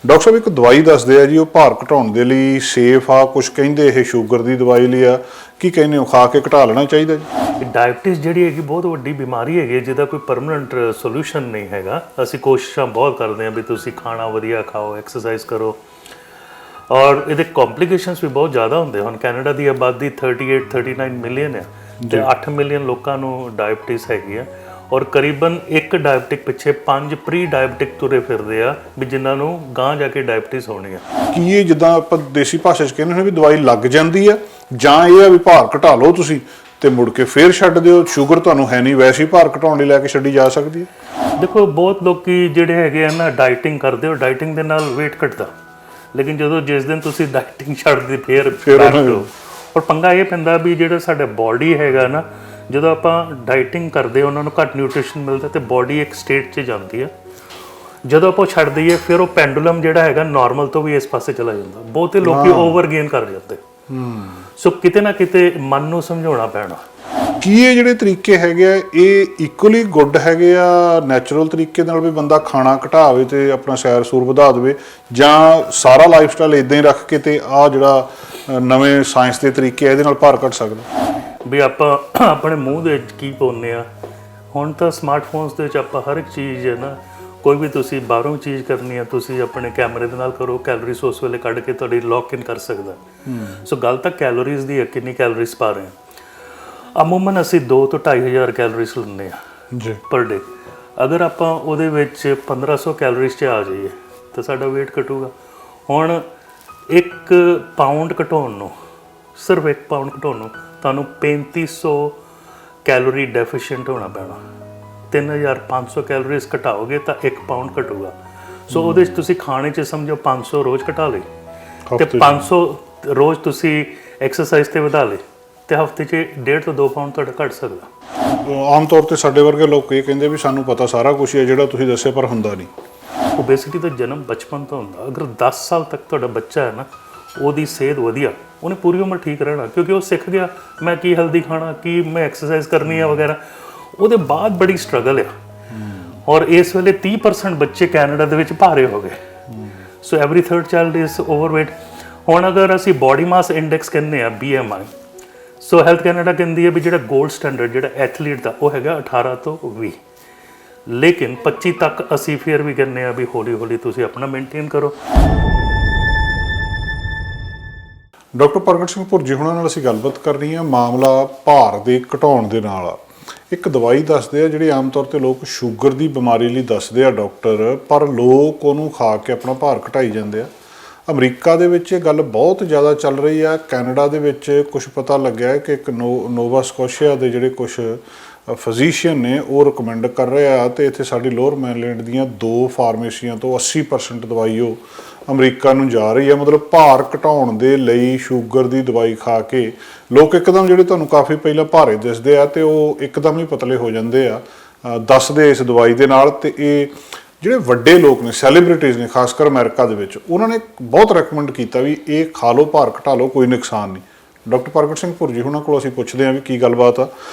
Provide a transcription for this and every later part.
Doctor ਸਾਹਿਬ ਇੱਕ ਦਵਾਈ ਦੱਸਦੇ ਆ ਜੀ, ਉਹ ਭਾਰ ਘਟਾਉਣ ਦੇ ਲਈ ਸੇਫ ਆ, ਕੁਝ ਕਹਿੰਦੇ ਇਹ ਸ਼ੂਗਰ ਦੀ ਦਵਾਈ ਲਈ ਆ, ਕੀ ਕਹਿੰਦੇ ਹੋ, ਖਾ ਕੇ ਘਟਾ ਲੈਣਾ ਚਾਹੀਦਾ ਜੀ? ਡਾਇਬਟੀਜ਼ ਜਿਹੜੀ ਹੈਗੀ ਬਹੁਤ ਵੱਡੀ ਬਿਮਾਰੀ ਹੈਗੀ ਜਿਹਦਾ ਕੋਈ ਪਰਮਨੈਂਟ ਸੋਲੂਸ਼ਨ ਨਹੀਂ ਹੈਗਾ। ਅਸੀਂ ਕੋਸ਼ਿਸ਼ਾਂ ਬਹੁਤ ਕਰਦੇ ਹਾਂ ਵੀ ਤੁਸੀਂ ਖਾਣਾ ਵਧੀਆ ਖਾਓ, ਐਕਸਰਸਾਈਜ਼ ਕਰੋ, ਔਰ ਇਹਦੇ ਕੰਪਲਿਕੇਸ਼ਨਸ ਵੀ ਬਹੁਤ ਜ਼ਿਆਦਾ ਹੁੰਦੇ ਹਨ। ਕੈਨੇਡਾ ਦੀ ਆਬਾਦੀ 39 ਮਿਲੀਅਨ ਹੈ ਤੇ 8 ਮਿਲੀਅਨ ਲੋਕਾਂ ਨੂੰ ਡਾਇਬਟੀਜ਼ ਹੈਗੀ ਆ, ਔਰ ਕਰੀਬਨ ਇੱਕ ਡਾਇਬਟਿਕ ਪਿੱਛੇ 5 ਪ੍ਰੀ ਡਾਇਬਟਿਕ ਤੁਰੇ ਫਿਰਦੇ ਆ ਵੀ ਜਿਨ੍ਹਾਂ ਨੂੰ ਗਾਂ ਜਾ ਕੇ ਡਾਇਬਟੀਜ਼ ਹੋਣੀ ਆ। ਕੀ ਇਹ ਜਿੱਦਾਂ ਆਪਾਂ ਦੇਸੀ ਭਾਸ਼ਾ 'ਚ ਕਹਿੰਦੇ ਨੇ ਵੀ ਦਵਾਈ ਲੱਗ ਜਾਂਦੀ ਆ, ਜਾਂ ਇਹ ਆ ਵੀ ਭਾਰ ਘਟਾ ਲਓ ਤੁਸੀਂ ਤੇ ਮੁੜ ਕੇ ਫੇਰ ਛੱਡ ਦਿਓ, ਸ਼ੂਗਰ ਤੁਹਾਨੂੰ ਹੈ ਨਹੀਂ, ਵੈਸੇ ਹੀ ਭਾਰ ਘਟਾਉਣ ਲਈ ਲੈ ਕੇ ਛੱਡੀ ਜਾ ਸਕਦੀ ਹੈ? ਦੇਖੋ ਬਹੁਤ ਲੋਕੀ ਜਿਹੜੇ ਹੈਗੇ ਆ ਨਾ ਡਾਈਟਿੰਗ ਕਰਦੇ ਹੋ, ਡਾਈਟਿੰਗ ਦੇ ਨਾਲ weight ਘਟਦਾ, ਲੇਕਿਨ ਜਦੋਂ ਜਿਸ ਦਿਨ ਤੁਸੀਂ ਡਾਈਟਿੰਗ ਛੱਡਦੇ ਫੇਰ ਔਰ ਪੰਗਾ ਇਹ ਪੈਂਦਾ ਵੀ ਜਿਹੜਾ ਸਾਡਾ ਬਾਡੀ ਹੈਗਾ ਨਾ, ਜਦੋਂ ਆਪਾਂ ਡਾਈਟਿੰਗ ਕਰਦੇ ਉਹਨਾਂ ਨੂੰ ਘੱਟ ਨਿਊਟ੍ਰੀਸ਼ਨ ਮਿਲਦਾ ਤੇ ਬਾਡੀ ਇੱਕ ਸਟੇਟ 'ਚ ਜਾਂਦੀ ਹੈ। ਜਦੋਂ ਆਪਾਂ ਛੱਡ ਦਈਏ ਫਿਰ ਉਹ ਪੈਂਡੂਲਮ ਜਿਹੜਾ ਹੈਗਾ ਨਾਰਮਲ ਤੋਂ ਵੀ ਇਸ ਪਾਸੇ ਚਲਾ ਜਾਂਦਾ। ਬਹੁਤੇ ਲੋਕੀ ਓਵਰ ਗੇਨ ਕਰ ਜਾਂਦੇ। ਸੋ ਕਿਤੇ ਨਾ ਕਿਤੇ ਮਨ ਨੂੰ ਸਮਝਾਉਣਾ ਪੈਣਾ। ਕੀ ਇਹ ਜਿਹੜੇ ਤਰੀਕੇ ਹੈਗੇ ਆ ਇਹ ਇਕੁਅਲੀ ਗੁੱਡ ਹੈਗੇ ਆ ਨੈਚੁਰਲ ਤਰੀਕੇ ਨਾਲ ਵੀ ਬੰਦਾ ਖਾਣਾ ਘਟਾਵੇ ਤੇ ਆਪਣਾ ਸੈਰ ਸੂਰ ਵਧਾ ਦੇਵੇ, ਜਾਂ ਸਾਰਾ ਲਾਈਫ ਸਟਾਈਲ ਇਦਾਂ ਹੀ ਰੱਖ ਕੇ ਤੇ ਆ ਜਿਹੜਾ ਨਵੇਂ ਸਾਇੰਸ ਦੇ ਤਰੀਕੇ ਇਹਦੇ ਨਾਲ ਭਾਰ ਘਟ ਸਕਦਾ? ਵੀ ਆਪਾਂ ਆਪਣੇ ਮੂੰਹ ਦੇ ਵਿੱਚ ਕੀ ਪਾਉਂਦੇ ਆ। ਹੁਣ ਤਾਂ ਸਮਾਰਟਫੋਨਸ ਦੇ ਵਿੱਚ ਆਪਾਂ ਹਰ ਇੱਕ ਚੀਜ਼ ਹੈ ਨਾ, ਕੋਈ ਵੀ ਤੁਸੀਂ ਬਾਹਰੋਂ ਚੀਜ਼ ਕਰਨੀ ਆ ਤੁਸੀਂ ਆਪਣੇ ਕੈਮਰੇ ਦੇ ਨਾਲ ਕਰੋ, ਕੈਲੋਰੀਜ਼ ਉਸ ਵੇਲੇ ਕੱਢ ਕੇ ਤੁਹਾਡੀ ਲੌਕ ਇਨ ਕਰ ਸਕਦਾ। ਸੋ ਗੱਲ ਤਾਂ ਕੈਲੋਰੀਜ਼ ਦੀ ਹੈ, ਕਿੰਨੀ ਕੈਲੋਰੀਜ਼ ਪਾ ਰਹੇ ਆ। ਅਮੂਮਨ ਅਸੀਂ 2 ਤੋਂ 2.500 ਕੈਲੋਰੀਜ਼ ਲੈਂਦੇ ਆ ਜੀ ਪਰ ਡੇ। ਅਗਰ ਆਪਾਂ ਉਹਦੇ ਵਿੱਚ 1500 ਕੈਲੋਰੀਜ਼ 'ਚ ਆ ਜਾਈਏ ਤਾਂ ਸਾਡਾ weight ਘਟੂਗਾ। ਹੁਣ 1 ਪਾਊਂਡ ਘਟਾਉਣ ਨੂੰ, ਸਿਰਫ 1 ਪਾਊਂਡ ਘਟਾਉਣ ਨੂੰ ਤੁਹਾਨੂੰ 3500 ਕੈਲੋਰੀ ਡੈਫੀਸ਼ੀਐਂਟ ਹੋਣਾ ਪੈਣਾ। 3500 ਕੈਲੋਰੀਜ਼ ਘਟਾਓਗੇ ਤਾਂ 1 ਪਾਊਂਡ ਘਟੂਗਾ। ਸੋ ਉਹਦੇ 'ਚ ਤੁਸੀਂ ਖਾਣੇ 'ਚ ਸਮਝੋ 500 ਰੋਜ਼ ਘਟਾ ਲਏ ਤੇ 500 ਰੋਜ਼ ਤੁਸੀਂ ਐਕਸਰਸਾਈਜ਼ ਤੇ ਵਧਾ ਲਏ ਤੇ ਹਫਤੇ 'ਚ 1.5 ਤੋਂ 2 ਪਾਊਂਡ ਤੁਹਾਡਾ ਘਟ ਸਕਦਾ। ਆਮ ਤੌਰ ਤੇ ਸਾਡੇ ਵਰਗੇ ਲੋਕ ਇਹ ਕਹਿੰਦੇ ਵੀ ਸਾਨੂੰ ਪਤਾ ਸਾਰਾ ਕੁਝ ਹੈ ਜਿਹੜਾ ਤੁਸੀਂ ਦੱਸਿਆ, ਪਰ ਹੁੰਦਾ ਨਹੀਂ। ਓਬੇਸਿਟੀ ਦਾ ਜਨਮ ਬਚਪਨ ਤੋਂ ਹੁੰਦਾ। ਅਗਰ 10 ਸਾਲ ਤੱਕ ਤੁਹਾਡਾ ਬੱਚਾ ਹੈ ਨਾ, ਉਹਦੀ ਸਿਹਤ ਵਧੀਆ, ਉਹਨੇ ਪੂਰੀ ਉਮਰ ਠੀਕ ਰਹਿਣਾ, ਕਿਉਂਕਿ ਉਹ ਸਿੱਖ ਗਿਆ ਮੈਂ ਕੀ ਹੈਲਦੀ ਖਾਣਾ, ਕੀ ਮੈਂ ਐਕਸਰਸਾਈਜ਼ ਕਰਨੀ ਆ ਵਗੈਰਾ। ਉਹਦੇ ਬਾਅਦ ਬੜੀ ਸਟਰਗਲ ਆ। ਔਰ ਇਸ ਵੇਲੇ 30% ਬੱਚੇ ਕੈਨੇਡਾ ਦੇ ਵਿੱਚ ਭਾਰੇ ਹੋ ਗਏ। ਸੋ every 3rd child is overweight. ਹੁਣ ਅਗਰ ਅਸੀਂ ਬਾਡੀ ਮਾਸ ਇੰਡੈਕਸ ਕਹਿੰਦੇ ਆ BMI, ਸੋ ਹੈਲਥ ਕੈਨੇਡਾ ਕਹਿੰਦੀ ਹੈ ਵੀ ਜਿਹੜਾ ਗੋਲਡ ਸਟੈਂਡਰਡ ਜਿਹੜਾ ਐਥਲੀਟ ਦਾ ਉਹ ਹੈਗਾ 18 ਤੋਂ 20, ਲੇਕਿਨ 25 ਤੱਕ ਅਸੀਂ ਫਿਰ ਵੀ ਕਹਿੰਦੇ ਆ ਵੀ ਹੌਲੀ ਹੌਲੀ ਤੁਸੀਂ ਆਪਣਾ ਮੇਨਟੇਨ ਕਰੋ। ਡਾਕਟਰ ਪ੍ਰਗਟ ਸਿੰਘ ਭੁਰਜੀ ਹੁਣਾਂ ਨਾਲ ਅਸੀਂ ਗੱਲਬਾਤ ਕਰਨੀ ਆ। ਮਾਮਲਾ ਭਾਰ ਦੇ ਘਟਾਉਣ ਦੇ ਨਾਲ ਆ। ਇੱਕ ਦਵਾਈ ਦੱਸਦੇ ਆ ਜਿਹੜੀ ਆਮ ਤੌਰ ਤੇ ਲੋਕ ਸ਼ੂਗਰ ਦੀ ਬਿਮਾਰੀ ਲਈ ਦੱਸਦੇ ਆ ਡਾਕਟਰ, ਪਰ ਲੋਕ ਉਹਨੂੰ ਖਾ ਕੇ ਆਪਣਾ ਭਾਰ ਘਟਾਈ ਜਾਂਦੇ ਆ। ਅਮਰੀਕਾ ਦੇ ਵਿੱਚ ਇਹ ਗੱਲ ਬਹੁਤ ਜ਼ਿਆਦਾ ਚੱਲ ਰਹੀ ਆ। ਕੈਨੇਡਾ ਦੇ ਵਿੱਚ ਕੁਝ ਪਤਾ ਲੱਗਿਆ ਕਿ ਇੱਕ ਨੋਵਾ ਸਕੋਸ਼ੀਆ ਦੇ ਜਿਹੜੇ ਕੁਝ ਫਿਜ਼ੀਸ਼ੀਅਨ ਨੇ ਉਹ ਰਿਕਮੈਂਡ ਕਰ ਰਹੇ ਆ, ਤੇ ਇੱਥੇ ਸਾਡੀ ਲੋਅਰ ਮੈਨਲੈਂਡ ਦੀਆਂ 2 ਫਾਰਮੇਸੀਆਂ ਤੋਂ 80% ਦਵਾਈ ਉਹ ਅਮਰੀਕਾ ਨੂੰ ਜਾ ਰਹੀ ਹੈ। ਮਤਲਬ ਭਾਰ ਘਟਾਉਣ ਦੇ ਲਈ ਸ਼ੂਗਰ ਦੀ ਦਵਾਈ ਖਾ ਕੇ ਲੋਕ ਇੱਕਦਮ ਜਿਹੜੇ ਤੁਹਾਨੂੰ ਕਾਫੀ ਪਹਿਲਾਂ ਭਾਰੇ ਦਿਸਦੇ ਆ ਤੇ ਉਹ ਇੱਕਦਮ ਹੀ ਪਤਲੇ ਹੋ ਜਾਂਦੇ ਆ, ਦੱਸਦੇ ਇਸ ਦਵਾਈ ਦੇ ਨਾਲ। ਤੇ ਇਹ ਜਿਹੜੇ ਵੱਡੇ ਲੋਕ ਨੇ, ਸੈਲੀਬ੍ਰਿਟੀਜ਼ ਨੇ, ਖਾਸ ਕਰ ਅਮਰੀਕਾ ਦੇ ਵਿੱਚ, ਉਹਨਾਂ ਨੇ ਬਹੁਤ ਰეკਮੈਂਡ ਕੀਤਾ ਵੀ ਇਹ ਖਾ ਲਓ, ਭਾਰ ਘਟਾ ਲਓ, ਕੋਈ ਨੁਕਸਾਨ ਨਹੀਂ। ਡਾਕਟਰ ਪ੍ਰਗਟ ਸਿੰਘ ਭੁਰਜੀ ਉਹਨਾਂ ਕੋਲ ਅਸੀਂ ਪੁੱਛਦੇ ਹਾਂ ਵੀ ਕੀ ਗੱਲਬਾਤ ਆ।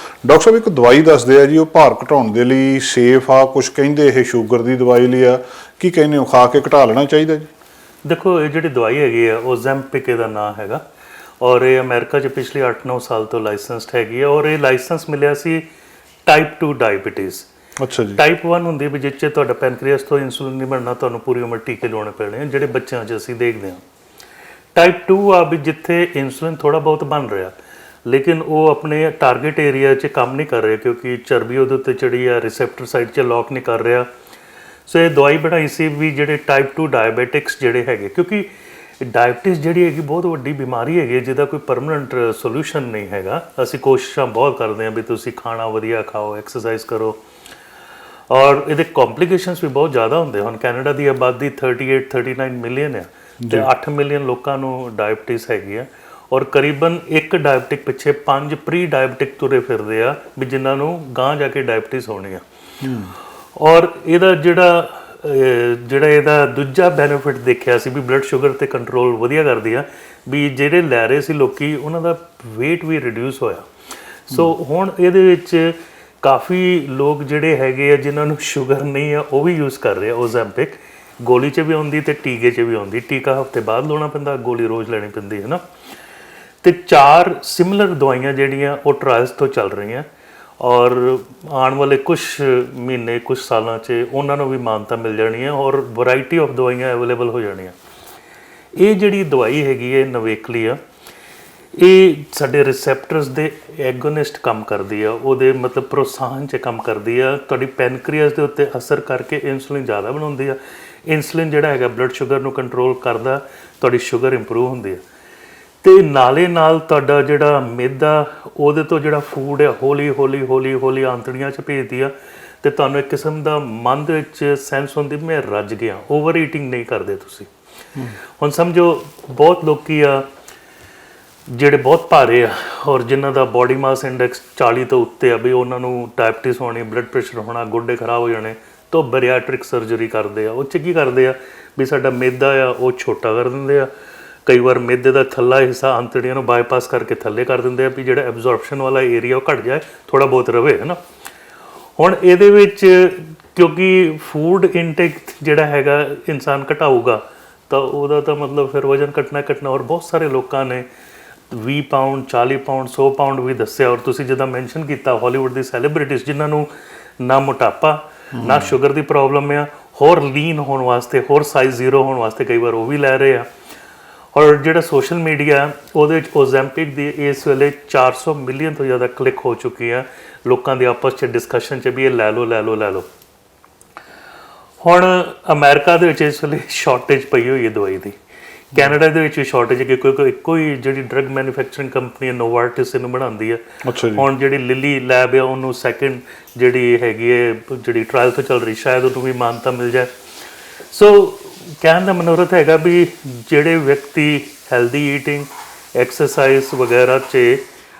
ਡਾਕਟਰ ਸਾਹਿਬ ਇੱਕ ਦਵਾਈ ਦੱਸਦੇ ਆ ਜੀ, ਉਹ ਭਾਰ ਘਟਾਉਣ ਦੇ ਲਈ ਸੇਫ ਆ, ਕੁਝ ਕਹਿੰਦੇ ਇਹ ਸ਼ੂਗਰ ਦੀ ਦਵਾਈ ਲਈ ਆ, ਕੀ ਕਹਿੰਦੇ ਹੋ, ਖਾ ਕੇ ਘਟਾ ਲੈਣਾ ਚਾਹੀਦਾ ਜੀ? ਦੇਖੋ ਇਹ ਜਿਹੜੀ ਦਵਾਈ ਹੈਗੀ ਆ ਓਜ਼ੈਂਪਿਕ ਇਹਦਾ ਨਾਂ ਹੈਗਾ, ਔਰ ਇਹ ਅਮਰੀਕਾ 'ਚ ਪਿਛਲੇ 8-9 ਸਾਲ ਤੋਂ ਲਾਇਸੈਂਸਡ ਹੈਗੀ ਆ। ਔਰ ਇਹ ਲਾਇਸੈਂਸ ਮਿਲਿਆ ਸੀ ਟਾਈਪ 2 ਡਾਇਬਟੀਜ਼। ਅੱਛਾ ਜੀ। ਟਾਈਪ 1 ਹੁੰਦੀ ਵੀ ਜਿਸ 'ਚ ਤੁਹਾਡਾ ਪੈਨਕ੍ਰੀਅਸ ਤੋਂ ਇਨਸੂਲਿਨ ਨਹੀਂ ਬਣਨਾ, ਤੁਹਾਨੂੰ ਪੂਰੀ ਉਮਰ ਟੀਕੇ ਲਾਉਣੇ ਪੈਣੇ ਆ, ਜਿਹੜੇ ਬੱਚਿਆਂ 'ਚ ਅਸੀਂ ਦੇਖਦੇ ਹਾਂ। ਟਾਈਪ 2 ਆ ਵੀ ਜਿੱਥੇ ਇਨਸੂਲਿਨ ਥੋੜ੍ਹਾ ਬਹੁਤ ਬਣ ਰਿਹਾ, ਲੇਕਿਨ ਉਹ ਆਪਣੇ ਟਾਰਗੇਟ ਏਰੀਆ 'ਚ ਕੰਮ ਨਹੀਂ ਕਰ ਰਿਹਾ ਕਿਉਂਕਿ ਚਰਬੀ ਉਹਦੇ ਉੱਤੇ ਚੜੀ ਆ, ਰਿਸੈਪਟਰ ਸਾਈਡ 'ਚ ਲੌਕ ਨਹੀਂ ਕਰ ਰਿਹਾ। ਸੋ ਇਹ ਦਵਾਈ ਬਣਾਈ ਸੀ ਵੀ ਜਿਹੜੇ ਟਾਈਪ 2 ਡਾਇਬੈਟਿਕਸ ਜਿਹੜੇ ਹੈਗੇ, ਕਿਉਂਕਿ ਡਾਇਬਟੀਜ਼ ਜਿਹੜੀ ਹੈਗੀ ਬਹੁਤ ਵੱਡੀ ਬਿਮਾਰੀ ਹੈਗੀ ਜਿਹਦਾ ਕੋਈ ਪਰਮਨੈਂਟ ਸੋਲੂਸ਼ਨ ਨਹੀਂ ਹੈਗਾ। ਅਸੀਂ ਕੋਸ਼ਿਸ਼ਾਂ ਬਹੁਤ ਕਰਦੇ ਹਾਂ ਵੀ ਤੁਸੀਂ ਖਾਣਾ ਵਧੀਆ ਖਾਓ, ਐਕਸਰਸਾਈਜ਼ ਕਰੋ, ਔਰ ਇਹਦੇ ਕੰਪਲਿਕੇਸ਼ਨਸ ਵੀ ਬਹੁਤ ਜ਼ਿਆਦਾ ਹੁੰਦੇ ਹਨ। ਕੈਨੇਡਾ ਦੀ ਆਬਾਦੀ 39 ਮਿਲੀਅਨ ਹੈ ਤੇ 8 ਮਿਲੀਅਨ ਲੋਕਾਂ ਨੂੰ ਡਾਇਬਟੀਜ਼ ਹੈਗੀ ਆ, ਔਰ ਕਰੀਬਨ ਇੱਕ ਡਾਇਬਟਿਕ ਪਿੱਛੇ 5 ਪ੍ਰੀ ਡਾਇਬਟਿਕ ਤੁਰੇ ਫਿਰਦੇ ਆ ਵੀ ਜਿਨ੍ਹਾਂ ਨੂੰ ਗਾਂ ਜਾ ਕੇ ਡਾਇਬਟੀਜ਼ ਹੋਣੀ ਆ। ਔਰ ਇਹਦਾ ਜਿਹੜਾ ਇਹਦਾ ਦੂਜਾ ਬੈਨੀਫਿਟ ਦੇਖਿਆ ਸੀ ਵੀ ਬਲੱਡ ਸ਼ੂਗਰ ਤੇ ਕੰਟਰੋਲ ਵਧੀਆ ਕਰਦੀ ਆ, ਵੀ ਜਿਹੜੇ ਲੈ ਰਹੇ ਸੀ ਲੋਕੀ ਉਹਨਾਂ ਦਾ weight ਵੀ ਰਿਡਿਊਸ ਹੋਇਆ। ਸੋ ਹੁਣ ਇਹਦੇ ਵਿੱਚ ਕਾਫੀ ਲੋਕ ਜਿਹੜੇ ਹੈਗੇ ਆ ਜਿਨ੍ਹਾਂ ਨੂੰ ਸ਼ੂਗਰ ਨਹੀਂ ਆ ਉਹ ਵੀ ਯੂਜ਼ ਕਰ ਰਹੇ ਆ ਓਜ਼ੈਂਪਿਕ। ਗੋਲੀ 'ਚ ਵੀ ਆਉਂਦੀ ਤੇ ਟੀਕੇ 'ਚ ਵੀ ਆਉਂਦੀ। ਟੀਕਾ ਹਫ਼ਤੇ ਬਾਅਦ ਲਾਉਣਾ ਪੈਂਦਾ, ਗੋਲੀ ਰੋਜ਼ ਲੈਣੀ ਪੈਂਦੀ ਹੈ ਨਾ। ਤੇ 4 ਸਿਮਿਲਰ ਦਵਾਈਆਂ ਜਿਹੜੀਆਂ ਉਹ ਟਰਾਇਲਸ ਤੋਂ ਚੱਲ ਰਹੀਆਂ, ਔਰ ਆਉਣ ਵਾਲੇ ਕੁਝ ਮਹੀਨੇ ਕੁਝ ਸਾਲਾਂ 'ਚ ਉਹਨਾਂ ਨੂੰ ਵੀ ਮਾਨਤਾ ਮਿਲ ਜਾਣੀ ਹੈ, ਔਰ ਵੈਰਾਈਟੀ ਆਫ ਦਵਾਈਆਂ ਅਵੇਲੇਬਲ ਹੋ ਜਾਣੀਆਂ। ਇਹ ਜਿਹੜੀ ਦਵਾਈ ਹੈਗੀ ਹੈ ਨਵੇਕਲੀ ਆ, ਇਹ ਸਾਡੇ ਰਿਸੈਪਟਰਸ ਦੇ ਐਗੋਨਿਸਟ ਕੰਮ ਕਰਦੀ ਆ, ਉਹਦੇ ਮਤਲਬ ਪ੍ਰੋਤਸਾਹਨ 'ਚ ਕੰਮ ਕਰਦੀ ਆ। ਤੁਹਾਡੀ ਪੈਨਕ੍ਰੀਅਸ ਦੇ ਉੱਤੇ ਅਸਰ ਕਰਕੇ ਇਨਸੂਲਿਨ ਜ਼ਿਆਦਾ ਬਣਾਉਂਦੀ ਆ। ਇਨਸੂਲਿਨ ਜਿਹੜਾ ਹੈਗਾ ਬਲੱਡ ਸ਼ੂਗਰ ਨੂੰ ਕੰਟਰੋਲ ਕਰਦਾ, ਤੁਹਾਡੀ ਸ਼ੂਗਰ ਇੰਪਰੂਵ ਹੁੰਦੀ ਆ। ਤੇ ਨਾਲੇ ਨਾਲ ਤੁਹਾਡਾ ਜਿਹੜਾ ਮੈਦਾ, ਉਹਦੇ ਤੋਂ ਜਿਹੜਾ ਫੂਡ ਹੈ ਹੌਲੀ ਹੌਲੀ ਹੌਲੀ ਹੌਲੀ ਆਂਤੜੀਆਂ 'ਚ ਭੇਜਦੀ ਆ, ਤੇ ਤੁਹਾਨੂੰ ਇੱਕ ਕਿਸਮ ਦਾ ਮਨ ਦੇ ਵਿੱਚ ਸੈਂਸ ਹੁੰਦੀ ਮੈਂ ਰੱਜ ਗਿਆ। ਓਵਰ ਈਟਿੰਗ ਨਹੀਂ ਕਰਦੇ ਤੁਸੀਂ। ਹੁਣ ਸਮਝੋ ਬਹੁਤ ਲੋਕੀ ਆ ਜਿਹੜੇ ਬਹੁਤ ਭਾਰੇ ਆ, ਔਰ ਜਿਨ੍ਹਾਂ ਦਾ ਬਾਡੀ ਮਾਸ ਇੰਡੈਕਸ 40 ਤੋਂ ਉੱਤੇ ਆ, ਵੀ ਉਹਨਾਂ ਨੂੰ ਡਾਇਬਟੀਸ ਹੋਣੀ, ਬਲੱਡ ਪ੍ਰੈਸ਼ਰ ਹੋਣਾ, ਗੋਡੇ ਖਰਾਬ ਹੋ ਜਾਣੇ, ਤਾਂ ਬੈਰੀਆਟ੍ਰਿਕ ਸਰਜਰੀ ਕਰਦੇ ਆ। ਉਹ 'ਚ ਕੀ ਕਰਦੇ ਆ ਵੀ ਸਾਡਾ ਮੈਦਾ ਆ ਉਹ ਛੋਟਾ ਕਰ ਦਿੰਦੇ ਆ। ਕਈ ਵਾਰ ਮੈਦੇ ਦਾ ਥੱਲਾ ਹਿੱਸਾ ਆਂਤੜੀਆਂ ਨੂੰ ਬਾਈਪਾਸ ਕਰਕੇ ਥੱਲੇ ਕਰ ਦਿੰਦੇ ਆ, ਵੀ ਜਿਹੜਾ ਐਬਜ਼ੌਰਪਸ਼ਨ ਵਾਲਾ ਏਰੀਆ ਉਹ ਘਟ ਜਾਏ, ਥੋੜ੍ਹਾ ਬਹੁਤ ਰਵੇ, ਹੈ ਨਾ। ਹੁਣ ਇਹਦੇ ਵਿੱਚ ਕਿਉਂਕਿ ਫੂਡ ਇਨਟੇਕ ਜਿਹੜਾ ਹੈਗਾ ਇਨਸਾਨ ਘਟਾਊਗਾ, ਤਾਂ ਉਹਦਾ ਤਾਂ ਮਤਲਬ ਫਿਰ ਵਜ਼ਨ ਘਟਣਾ। ਔਰ ਬਹੁਤ ਸਾਰੇ ਲੋਕਾਂ ਨੇ 20 ਪਾਉਂਡ 40 ਪਾਉਂਡ 100 ਪਾਉਂਡ ਵੀ ਦੱਸਿਆ। ਔਰ ਤੁਸੀਂ ਜਿੱਦਾਂ ਮੈਂਸ਼ਨ ਕੀਤਾ ਹਾਲੀਵੁੱਡ ਦੀ ਸੈਲੀਬ੍ਰਿਟੀਜ਼ ਜਿਨ੍ਹਾਂ ਨੂੰ ਨਾ ਮੋਟਾਪਾ ਨਾ ਸ਼ੂਗਰ ਦੀ ਪ੍ਰੋਬਲਮ ਆ, ਹੋਰ ਲੀਨ ਹੋਣ ਵਾਸਤੇ, ਹੋਰ ਸਾਈਜ਼ ਜ਼ੀਰੋ ਹੋਣ ਵਾਸਤੇ ਕਈ ਵਾਰ ਉਹ ਵੀ ਲੈ ਰਹੇ ਆ। ਔਰ ਜਿਹੜਾ ਸੋਸ਼ਲ ਮੀਡੀਆ ਉਹਦੇ ਵਿੱਚ ਓਜ਼ੈਂਪਿਕ ਦੀ ਇਸ ਵੇਲੇ 400 ਮਿਲੀਅਨ ਤੋਂ ਜ਼ਿਆਦਾ ਕਲਿੱਕ ਹੋ ਚੁੱਕੀ ਆ ਲੋਕਾਂ ਦੇ ਆਪਸ 'ਚ ਡਿਸਕਸ਼ਨ 'ਚ ਵੀ ਇਹ ਲੈ ਲਓ। ਹੁਣ ਅਮਰੀਕਾ ਦੇ ਵਿੱਚ ਇਸ ਵੇਲੇ ਸ਼ਾਰਟੇਜ ਪਈ ਹੋਈ ਹੈ ਦਵਾਈ ਦੀ। ਕੈਨੇਡਾ ਦੇ ਵਿੱਚ ਵੀ ਸ਼ਾਰਟੇਜ ਹੈ, ਕਿਉਂਕਿ ਇੱਕੋ ਹੀ ਜਿਹੜੀ ਡਰੱਗ ਮੈਨੂਫੈਕਚਰਿੰਗ ਕੰਪਨੀ ਹੈ ਨੋਵਾਰਟਿਸ ਇਹਨੂੰ ਬਣਾਉਂਦੀ ਹੈ। ਹੁਣ ਜਿਹੜੀ ਲਿਲੀ ਲੈਬ ਹੈ ਉਹਨੂੰ ਸੈਕਿੰਡ ਜਿਹੜੀ ਹੈਗੀ ਹੈ ਜਿਹੜੀ ਟਰਾਇਲ ਤੋਂ ਚੱਲ ਰਹੀ, ਸ਼ਾਇਦ ਉਹਨੂੰ ਵੀ ਮਾਨਤਾ ਮਿਲ ਜਾਏ। ਸੋ ਕਹਿਣ ਦਾ ਮਨੋਰਥ ਹੈਗਾ ਵੀ ਜਿਹੜੇ ਵਿਅਕਤੀ ਹੈਲਦੀ ਈਟਿੰਗ ਐਕਸਰਸਾਈਜ਼ ਵਗੈਰਾ 'ਚ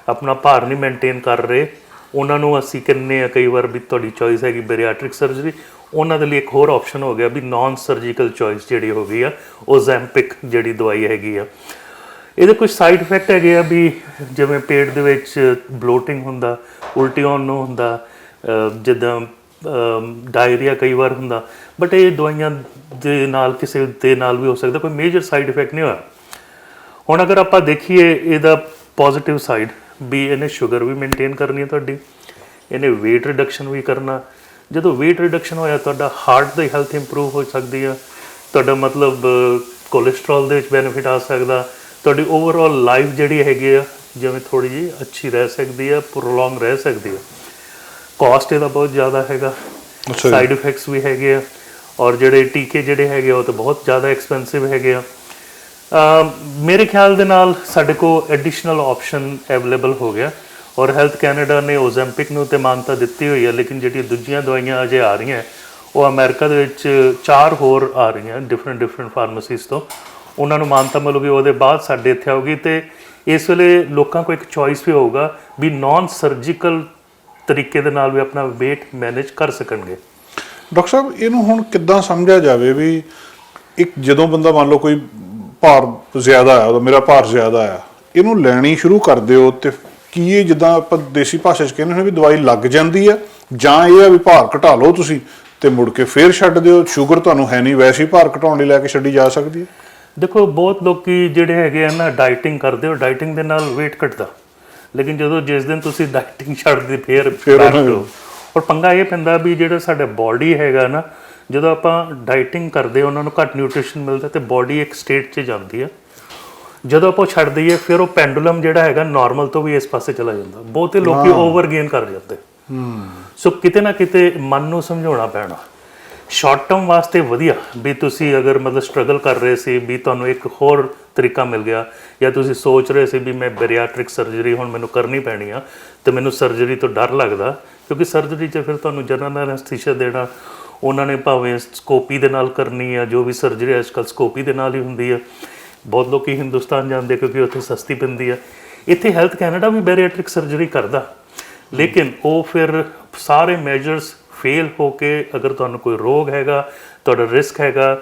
ਆਪਣਾ ਭਾਰ ਨਹੀਂ ਮੇਨਟੇਨ ਕਰ ਰਹੇ, ਉਹਨਾਂ ਨੂੰ ਅਸੀਂ ਕਹਿੰਦੇ ਹਾਂ ਕਈ ਵਾਰ ਵੀ ਤੁਹਾਡੀ ਚੋਇਸ ਹੈਗੀ ਬੈਰੀਆਟ੍ਰਿਕ ਸਰਜਰੀ, ਉਹਨਾਂ ਦੇ ਲਈ ਇੱਕ ਹੋਰ ਆਪਸ਼ਨ ਹੋ ਗਿਆ ਵੀ ਨਾਨ ਸਰਜੀਕਲ ਚੋਇਸ ਜਿਹੜੀ ਹੋ ਗਈ ਆ ਓਜ਼ੈਂਪਿਕ ਜਿਹੜੀ ਦਵਾਈ ਹੈਗੀ ਆ। ਇਹਦੇ ਕੁਝ ਸਾਈਡ ਇਫੈਕਟ ਹੈਗੇ ਆ ਵੀ ਜਿਵੇਂ ਪੇਟ ਦੇ ਵਿੱਚ ਬਲੋਟਿੰਗ ਹੁੰਦਾ, ਉਲਟੀ ਆਉਣ ਨੂੰ ਹੁੰਦਾ, ਜਿੱਦਾਂ ਡਾਇਰੀਆ ਕਈ ਵਾਰ ਹੁੰਦਾ, ਬਟ ਇਹ ਦਵਾਈਆਂ ਦੇ ਨਾਲ ਕਿਸੇ ਦੇ ਨਾਲ ਵੀ ਹੋ ਸਕਦਾ, ਕੋਈ ਮੇਜਰ ਸਾਈਡ ਇਫੈਕਟ ਨਹੀਂ ਹੋਇਆ। ਹੁਣ ਅਗਰ ਆਪਾਂ ਦੇਖੀਏ ਇਹਦਾ ਪੋਜ਼ਿਟਿਵ ਸਾਈਡ ਵੀ ਇਹਨੇ ਸ਼ੂਗਰ ਵੀ ਮੇਨਟੇਨ ਕਰਨੀ ਹੈ ਤੁਹਾਡੀ, ਇਹਨੇ weight ਰਿਡਕਸ਼ਨ ਵੀ ਕਰਨਾ। ਜਦੋਂ weight ਰਿਡਕਸ਼ਨ ਹੋਇਆ ਤੁਹਾਡਾ ਹਾਰਟ ਦੀ ਹੈਲਥ ਇੰਪਰੂਵ ਹੋ ਸਕਦੀ ਆ, ਤੁਹਾਡਾ ਮਤਲਬ ਕੋਲੇਸਟਰੋਲ ਦੇ ਵਿੱਚ ਬੈਨੀਫਿਟ ਆ ਸਕਦਾ, ਤੁਹਾਡੀ ਓਵਰਆਲ ਲਾਈਫ ਜਿਹੜੀ ਹੈਗੀ ਆ ਜਿਵੇਂ ਥੋੜ੍ਹੀ ਜਿਹੀ ਅੱਛੀ ਰਹਿ ਸਕਦੀ ਆ, ਪ੍ਰੋਲੋਂਗ ਰਹਿ ਸਕਦੀ ਆ। ਕਾਸਟ ਇਹਦਾ ਬਹੁਤ ਜ਼ਿਆਦਾ ਹੈਗਾ, ਸਾਈਡ ਇਫੈਕਟਸ ਵੀ ਹੈਗੇ ਆ, ਔਰ ਜਿਹੜੇ ਟੀਕੇ ਜਿਹੜੇ ਹੈਗੇ ਉਹ ਤਾਂ ਬਹੁਤ ਜ਼ਿਆਦਾ ਐਕਸਪੈਂਸਿਵ ਹੈਗੇ ਆ। ਮੇਰੇ ਖਿਆਲ ਦੇ ਨਾਲ ਸਾਡੇ ਕੋਲ ਐਡੀਸ਼ਨਲ ਆਪਸ਼ਨ ਅਵੇਲੇਬਲ ਹੋ ਗਿਆ, ਔਰ ਹੈਲਥ ਕੈਨੇਡਾ ਨੇ ਓਜ਼ੈਂਪਿਕ ਨੂੰ ਤੇ ਮਾਨਤਾ ਦਿੱਤੀ ਹੋਈ ਹੈ, ਲੇਕਿਨ ਜਿਹੜੀਆਂ ਦੂਜੀਆਂ ਦਵਾਈਆਂ ਅਜੇ ਆ ਰਹੀਆਂ ਉਹ ਅਮਰੀਕਾ ਦੇ ਵਿੱਚ 4 ਹੋਰ ਆ ਰਹੀਆਂ ਡਿਫਰੈਂਟ ਫਾਰਮੇਸੀਜ਼ ਤੋਂ, ਉਹਨਾਂ ਨੂੰ ਮਾਨਤਾ ਮਿਲੂਗੀ, ਉਹਦੇ ਬਾਅਦ ਸਾਡੇ ਇੱਥੇ ਆਊਗੀ। ਤੇ ਇਸ ਵੇਲੇ ਲੋਕਾਂ ਕੋਲ ਇੱਕ ਚੋਇਸ ਵੀ ਹੋਊਗਾ ਵੀ ਨਾਨ ਸਰਜੀਕਲ ਤਰੀਕੇ ਦੇ ਨਾਲ ਵੀ ਆਪਣਾ weight ਮੈਨੇਜ ਕਰ ਸਕਣਗੇ। ਡਾਕਟਰ ਸਾਹਿਬ ਇਹਨੂੰ ਹੁਣ ਕਿੱਦਾਂ ਸਮਝਿਆ ਜਾਵੇ ਵੀ ਇੱਕ ਜਦੋਂ ਬੰਦਾ ਮੰਨ ਲਓ ਕੋਈ ਭਾਰ ਜ਼ਿਆਦਾ ਆ, ਉਹਦਾ ਮੇਰਾ ਭਾਰ ਜ਼ਿਆਦਾ ਆ, ਇਹਨੂੰ ਲੈਣੀ ਸ਼ੁਰੂ ਕਰ ਦਿਓ ਤੇ ਕੀ ਇਹ ਜਿੱਦਾਂ ਆਪਾਂ ਦੇਸੀ ਭਾਸ਼ਾ 'ਚ ਕਹਿੰਦੇ ਨੇ ਵੀ ਦਵਾਈ ਲੱਗ ਜਾਂਦੀ ਆ, ਜਾਂ ਇਹ ਆ ਵੀ ਭਾਰ ਘਟਾ ਲਓ ਤੁਸੀਂ ਤੇ ਮੁੜ ਕੇ ਫੇਰ ਛੱਡ ਦਿਓ, ਸ਼ੂਗਰ ਤੁਹਾਨੂੰ ਹੈ ਨਹੀਂ, ਵੈਸੇ ਹੀ ਭਾਰ ਘਟਾਉਣ ਲਈ ਲੈ ਕੇ ਛੱਡੀ ਜਾ ਸਕਦੀ ਹੈ? ਦੇਖੋ ਬਹੁਤ ਲੋਕੀ ਜਿਹੜੇ ਹੈਗੇ ਆ ਨਾ ਡਾਈਟਿੰਗ ਕਰਦੇ ਹੋ, ਡਾਈਟਿੰਗ ਦੇ ਨਾਲ weight ਘਟਦਾ, ਲੇਕਿਨ ਜਦੋਂ ਜਿਸ ਦਿਨ ਤੁਸੀਂ ਡਾਈਟਿੰਗ ਛੱਡਦੇ ਫੇਰ ਔਰ ਪੰਗਾ ਇਹ ਪੈਂਦਾ ਵੀ ਜਿਹੜਾ ਸਾਡਾ ਬਾਡੀ ਹੈਗਾ ਨਾ, ਜਦੋਂ ਆਪਾਂ ਡਾਈਟਿੰਗ ਕਰਦੇ ਉਹਨਾਂ ਨੂੰ ਘੱਟ ਨਿਊਟ੍ਰੀਸ਼ਨ ਮਿਲਦਾ ਤੇ ਬਾਡੀ ਇੱਕ ਸਟੇਟ 'ਚ ਜਾਂਦੀ ਆ। ਜਦੋਂ ਆਪਾਂ ਛੱਡ ਦਈਏ ਫਿਰ ਉਹ ਪੈਂਡੂਲਮ ਜਿਹੜਾ ਹੈਗਾ ਨਾਰਮਲ ਤੋਂ ਵੀ ਇਸ ਪਾਸੇ ਚਲਾ ਜਾਂਦਾ, ਬਹੁਤੇ ਲੋਕੀ ਓਵਰ ਗੇਨ ਕਰ ਜਾਂਦੇ। ਸੋ ਕਿਤੇ ਨਾ ਕਿਤੇ ਮਨ ਨੂੰ ਸਮਝਾਉਣਾ ਪੈਣਾ। ਸ਼ਾਰਟ ਟਰਮ ਵਾਸਤੇ ਵਧੀਆ ਵੀ ਤੁਸੀਂ ਅਗਰ ਮਤਲਬ ਸਟਰਗਲ ਕਰ ਰਹੇ ਸੀ ਵੀ ਤੁਹਾਨੂੰ ਇੱਕ ਹੋਰ ਤਰੀਕਾ ਮਿਲ ਗਿਆ, ਜਾਂ ਤੁਸੀਂ ਸੋਚ ਰਹੇ ਸੀ ਵੀ ਮੈਂ ਬੈਰੀਆਟ੍ਰਿਕ ਸਰਜਰੀ ਹੁਣ ਮੈਨੂੰ ਕਰਨੀ ਪੈਣੀ ਆ ਤੇ ਮੈਨੂੰ ਸਰਜਰੀ ਤੋਂ ਡਰ ਲੱਗਦਾ, ਕਿਉਂਕਿ ਸਰਜਰੀ 'ਚ ਫਿਰ ਤੁਹਾਨੂੰ ਜਨਰਲ ਐਨਸਥੀਸੀਆ ਦੇਣਾ, ਉਹਨਾਂ ਨੇ ਭਾਵੇਂ ਸਕੋਪੀ ਦੇ ਨਾਲ ਕਰਨੀ ਆ, ਜੋ ਵੀ ਸਰਜਰੀ ਅੱਜ ਕੱਲ੍ਹ ਸਕੋਪੀ ਦੇ ਨਾਲ ਹੀ ਹੁੰਦੀ ਆ। ਬਹੁਤ ਲੋਕੀ ਹਿੰਦੁਸਤਾਨ ਜਾਂਦੇ ਕਿਉਂਕਿ ਉੱਥੇ ਸਸਤੀ ਪੈਂਦੀ ਆ। ਇੱਥੇ ਹੈਲਥ ਕੈਨੇਡਾ ਵੀ ਬੈਰੀਆਟ੍ਰਿਕ ਸਰਜਰੀ ਕਰਦਾ, ਲੇਕਿਨ ਉਹ ਫਿਰ ਸਾਰੇ ਮੈਜਰਸ ਫੇਲ ਹੋ ਕੇ ਅਗਰ ਤੁਹਾਨੂੰ ਕੋਈ ਰੋਗ ਹੈਗਾ, ਤੁਹਾਡਾ ਰਿਸਕ ਹੈਗਾ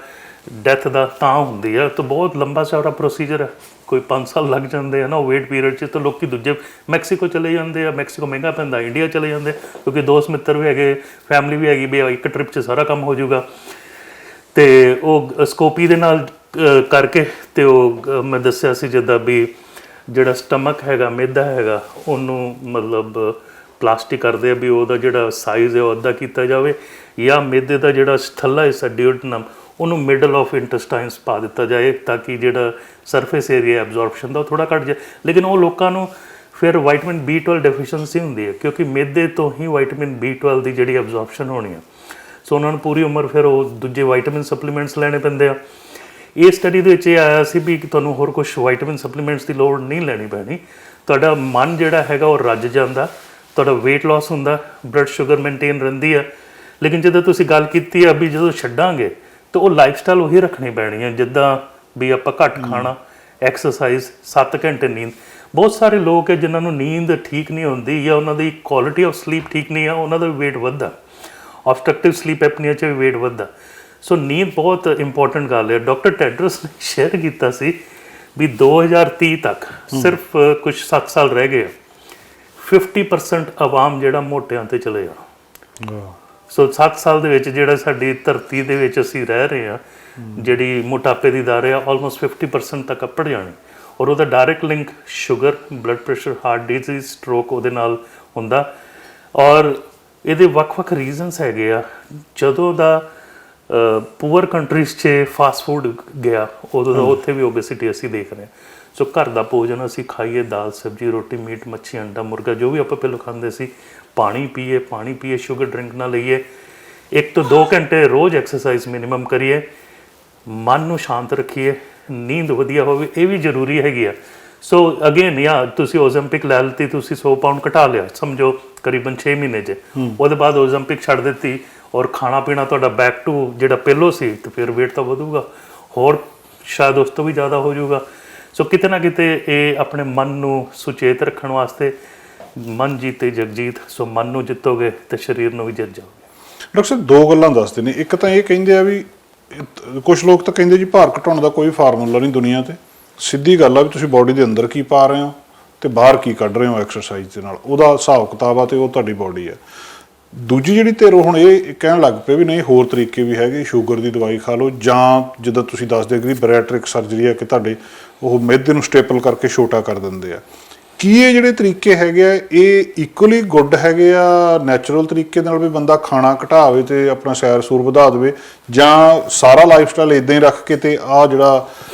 ਡੈਥ ਦਾ, ਤਾਂ ਹੁੰਦੀ ਆ। ਤਾਂ ਬਹੁਤ ਲੰਬਾ ਚੌੜਾ ਪ੍ਰੋਸੀਜਰ ਹੈ, ਕੋਈ 5 ਸਾਲ ਲੱਗ ਜਾਂਦੇ ਆ ਨਾ ਵੇਟ ਪੀਰੀਅਡ 'ਚ। ਤਾਂ ਲੋਕੀ ਦੂਜੇ ਮੈਕਸੀਕੋ ਚਲੇ ਜਾਂਦੇ ਆ, ਮੈਕਸੀਕੋ ਮਹਿੰਗਾ ਪੈਂਦਾ, ਇੰਡੀਆ ਚਲੇ ਜਾਂਦੇ ਕਿਉਂਕਿ ਦੋਸਤ ਮਿੱਤਰ ਵੀ ਹੈਗੇ, ਫੈਮਿਲੀ ਵੀ ਹੈਗੀ ਵੀ ਇੱਕ ਟ੍ਰਿਪ 'ਚ ਸਾਰਾ ਕੰਮ ਹੋ ਜਾਊਗਾ। ਤੇ ਉਹ ਸਕੋਪੀ ਦੇ ਨਾਲ ਕਰਕੇ ਤੇ ਉਹ ਮੈਂ ਦੱਸਿਆ ਸੀ ਜਿੱਦਾਂ ਵੀ ਜਿਹੜਾ ਸਟਮਕ ਹੈਗਾ, ਮਿਹਦਾ ਹੈਗਾ, ਉਹਨੂੰ ਮਤਲਬ ਪਲਾਸਟਿਕ ਕਰਦੇ ਆ ਵੀ ਉਹਦਾ ਜਿਹੜਾ ਸਾਈਜ਼ ਹੈ ਉਹ ਅੱਧਾ ਕੀਤਾ ਜਾਵੇ, ਜਾਂ ਮਿਹਦੇ ਦਾ ਜਿਹੜਾ ਥੱਲਾ ਹਿੱਸਾ ਡਿਓਡਨਮ ਉਹਨੂੰ ਮਿਡਲ ਆਫ ਇੰਟੈਸਟਾਈਨਸ ਪਾ ਦਿੱਤਾ ਜਾਏ ਤਾਂ ਕਿ ਜਿਹੜਾ ਸਰਫੇਸ ਏਰੀਆ ਐਬਜ਼ੌਰਪਸ਼ਨ ਦਾ ਉਹ ਥੋੜ੍ਹਾ ਘੱਟ ਜਾਏ। ਲੇਕਿਨ ਉਹ ਲੋਕਾਂ ਨੂੰ ਫਿਰ ਵਿਟਾਮਿਨ B12 ਡੈਫੀਸ਼ੀਐਂਸੀ ਹੁੰਦੀ ਹੈ, ਕਿਉਂਕਿ ਮਿਹਦੇ ਤੋਂ ਹੀ ਵਿਟਾਮਿਨ B12 ਦੀ ਜਿਹੜੀ ਐਬਜ਼ੌਰਪਸ਼ਨ ਹੋਣੀ ਹੈ। ਸੋ ਉਹਨਾਂ ਨੂੰ ਪੂਰੀ ਉਮਰ ਫਿਰ ਉਹ ਦੂਜੇ ਵਿਟਾਮਿਨ ਸਪਲੀਮੈਂਟਸ ਲੈਣੇ ਪੈਂਦੇ ਆ। ਇਹ ਸਟੱਡੀ ਦੇ ਵਿੱਚ ਇਹ ਆਇਆ ਸੀ ਵੀ ਤੁਹਾਨੂੰ ਹੋਰ ਕੁਝ ਵਿਟਾਮਿਨ ਸਪਲੀਮੈਂਟਸ ਦੀ ਲੋੜ ਨਹੀਂ ਲੈਣੀ ਪੈਣੀ, ਤੁਹਾਡਾ ਮਨ ਜਿਹੜਾ ਹੈਗਾ ਉਹ ਰੱਜ ਜਾਂਦਾ, ਤੁਹਾਡਾ weight loss ਹੁੰਦਾ, ਬਲੱਡ ਸ਼ੂਗਰ ਮੇਨਟੇਨ ਰਹਿੰਦੀ ਹੈ। ਲੇਕਿਨ ਜਦੋਂ ਤੁਸੀਂ ਗੱਲ ਕੀਤੀ ਆ ਵੀ ਜਦੋਂ ਛੱਡਾਂਗੇ ਤਾਂ ਉਹ ਲਾਈਫਸਟਾਈਲ ਉਹੀ ਰੱਖਣੀ ਪੈਣੀ ਹੈ, ਜਿੱਦਾਂ ਵੀ ਆਪਾਂ ਘੱਟ ਖਾਣਾ, ਐਕਸਰਸਾਈਜ਼, 7 ਘੰਟੇ ਨੀਂਦ। ਬਹੁਤ ਸਾਰੇ ਲੋਕ ਹੈ ਜਿਨ੍ਹਾਂ ਨੂੰ ਨੀਂਦ ਠੀਕ ਨਹੀਂ ਹੁੰਦੀ ਜਾਂ ਉਹਨਾਂ ਦੀ ਕੁਆਲਿਟੀ ਆਫ ਸਲੀਪ ਠੀਕ ਨਹੀਂ ਆ, ਉਹਨਾਂ ਦਾ weight ਵੱਧਦਾ, ਆਬਸਟਰਕਟਿਵ ਸਲੀਪ ਐਪਨੀਆ 'ਚ ਵੀ weight ਵੱਧਦਾ। ਸੋ ਨੀਂਦ ਬਹੁਤ ਇੰਪੋਰਟੈਂਟ ਗੱਲ ਹੈ। ਡਾਕਟਰ ਟੈਡਰਸ ਨੇ ਸ਼ੇਅਰ ਕੀਤਾ ਸੀ ਵੀ 2030 ਤੱਕ ਸਿਰਫ ਕੁਝ 7 ਸਾਲ ਰਹਿ ਗਏ, 50% ਆਵਾਮ ਜਿਹੜਾ ਮੋਟਿਆਂ ਤੇ ਚਲੇ ਜਾਣਾ। ਸੋ 7 ਸਾਲ ਦੇ ਵਿੱਚ ਜਿਹੜਾ ਸਾਡੀ ਧਰਤੀ ਦੇ ਵਿੱਚ ਅਸੀਂ ਰਹਿ ਰਹੇ ਹਾਂ, ਜਿਹੜੀ ਮੋਟਾਪੇ ਦੀ ਦਰ ਆ ਆਲਮੋਸਟ 50% ਤੱਕ ਅੱਪੜ ਜਾਣੀ, ਔਰ ਉਹਦਾ direct link sugar, blood pressure, heart disease, stroke ਉਹਦੇ ਨਾਲ ਹੁੰਦਾ। ਔਰ ਇਹਦੇ ਵੱਖ-ਵੱਖ ਰੀਜ਼ਨਸ ਹੈਗੇ ਆ। ਜਦੋਂ ਦਾ ਪੂਅਰ ਕੰਟਰੀਜ਼ 'ਚ ਫਾਸਟ ਫੂਡ ਗਿਆ ਉਦੋਂ ਦਾ ਉੱਥੇ ਵੀ ਓਬੇਸਿਟੀ ਅਸੀਂ ਦੇਖ ਰਹੇ ਹਾਂ। ਸੋ ਘਰ ਦਾ ਭੋਜਨ ਅਸੀਂ ਖਾਈਏ, ਦਾਲ ਸਬਜ਼ੀ ਰੋਟੀ, ਮੀਟ ਮੱਛੀ ਅੰਡਾ ਮੁਰਗਾ ਜੋ ਵੀ ਆਪਾਂ ਪਹਿਲਾਂ ਖਾਂਦੇ ਸੀ, ਪਾਣੀ ਪੀਏ, ਸ਼ੂਗਰ ਡਰਿੰਕ ਨਾ ਲਈਏ, 1 ਤੋਂ 2 ਘੰਟੇ ਰੋਜ਼ ਐਕਸਰਸਾਈਜ਼ ਮਿਨੀਮਮ ਕਰੀਏ, ਮਨ ਨੂੰ ਸ਼ਾਂਤ ਰੱਖੀਏ, ਨੀਂਦ ਵਧੀਆ ਹੋਵੇ, ਇਹ ਵੀ ਜ਼ਰੂਰੀ ਹੈਗੀ ਆ। ਸੋ ਅਗੇਨ ਯਾ ਤੁਸੀਂ ਓਜ਼ੈਂਪਿਕ ਲੈ ਲਿੱਤੀ, ਤੁਸੀਂ 100 ਪਾਊਂਡ ਘਟਾ ਲਿਆ ਸਮਝੋ ਕਰੀਬਨ 6 ਮਹੀਨੇ 'ਚ, ਉਹਦੇ ਬਾਅਦ ਓਜ਼ੈਂਪਿਕ ਛੱਡ ਦਿੱਤੀ ਔਰ ਖਾਣਾ ਪੀਣਾ ਤੁਹਾਡਾ ਬੈਕ ਟੂ ਜਿਹੜਾ ਪਹਿਲੋਂ ਸੀ, ਤੇ ਫਿਰ weight ਤਾਂ ਵਧੂਗਾ, ਹੋਰ ਸ਼ਾਇਦ ਉਸ ਤੋਂ ਵੀ ਜ਼ਿਆਦਾ ਹੋ ਜਾਊਗਾ। ਸੋ ਕਿਤੇ ਨਾ ਕਿਤੇ ਇਹ ਆਪਣੇ ਮਨ ਨੂੰ ਸੁਚੇਤ ਰੱਖਣ ਵਾਸਤੇ, ਮਨ ਜੀਤੇ ਜਗਜੀਤ, ਸੋ ਮਨ ਨੂੰ ਜਿੱਤੋਗੇ ਤੇ ਸਰੀਰ ਨੂੰ ਵੀ ਜਿੱਤ ਜਾਓਗੇ। ਡਾਕਟਰ ਸਾਹਿਬ 2 ਗੱਲਾਂ ਦੱਸਦੇ ਨੇ। ਇੱਕ ਤਾਂ ਇਹ ਕਹਿੰਦੇ ਆ ਵੀ ਕੁਝ ਲੋਕ ਤਾਂ ਕਹਿੰਦੇ ਜੀ ਭਾਰ ਘਟਾਉਣ ਦਾ ਕੋਈ ਫਾਰਮੂਲਾ ਨਹੀਂ ਦੁਨੀਆ ਤੇ, ਸਿੱਧੀ ਗੱਲ ਆ ਵੀ ਤੁਸੀਂ ਬਾਡੀ ਦੇ ਅੰਦਰ ਕੀ ਪਾ ਰਹੇ ਹੋ ਤੇ ਬਾਹਰ ਕੀ ਕੱਢ ਰਹੇ ਹੋ ਐਕਸਰਸਾਈਜ਼ ਦੇ ਨਾਲ, ਉਹਦਾ ਹਿਸਾਬ ਕਿਤਾਬ ਆ ਤੇ ਉਹ ਤੁਹਾਡੀ ਬਾਡੀ ਆ। ਦੂਜੀ ਜਿਹੜੀ ਧਿਰ ਹੁਣ ਇਹ ਕਹਿਣ ਲੱਗ ਪਏ ਵੀ ਨਹੀਂ ਹੋਰ ਤਰੀਕੇ ਵੀ ਹੈਗੇ, ਸ਼ੂਗਰ ਦੀ ਦਵਾਈ ਖਾ ਲਓ, ਜਾਂ ਜਿੱਦਾਂ ਤੁਸੀਂ ਦੱਸਦੇ ਕਿ ਬੈਰੀਐਟ੍ਰਿਕ ਸਰਜਰੀ ਆ ਕਿ ਤੁਹਾਡੇ ਉਹ ਮਿਹਦੇ ਨੂੰ ਸਟੇਪਲ ਕਰਕੇ ਛੋਟਾ ਕਰ ਦਿੰਦੇ ਆ। ਕੀ ਇਹ ਜਿਹੜੇ ਤਰੀਕੇ ਹੈਗੇ ਆ ਇਹ ਇਕੁਅਲੀ ਗੁੱਡ ਹੈਗੇ ਆ ਨੈਚੁਰਲ ਤਰੀਕੇ ਨਾਲ ਵੀ ਬੰਦਾ ਖਾਣਾ ਘਟਾਵੇ ਤੇ ਆਪਣਾ ਸੈਰ ਸੂਰ ਵਧਾ ਦੇਵੇ, ਜਾਂ ਸਾਰਾ ਲਾਈਫ ਸਟਾਈਲ ਇਦਾਂ ਹੀ ਰੱਖ ਕੇ ਤੇ ਆ ਜਿਹੜਾ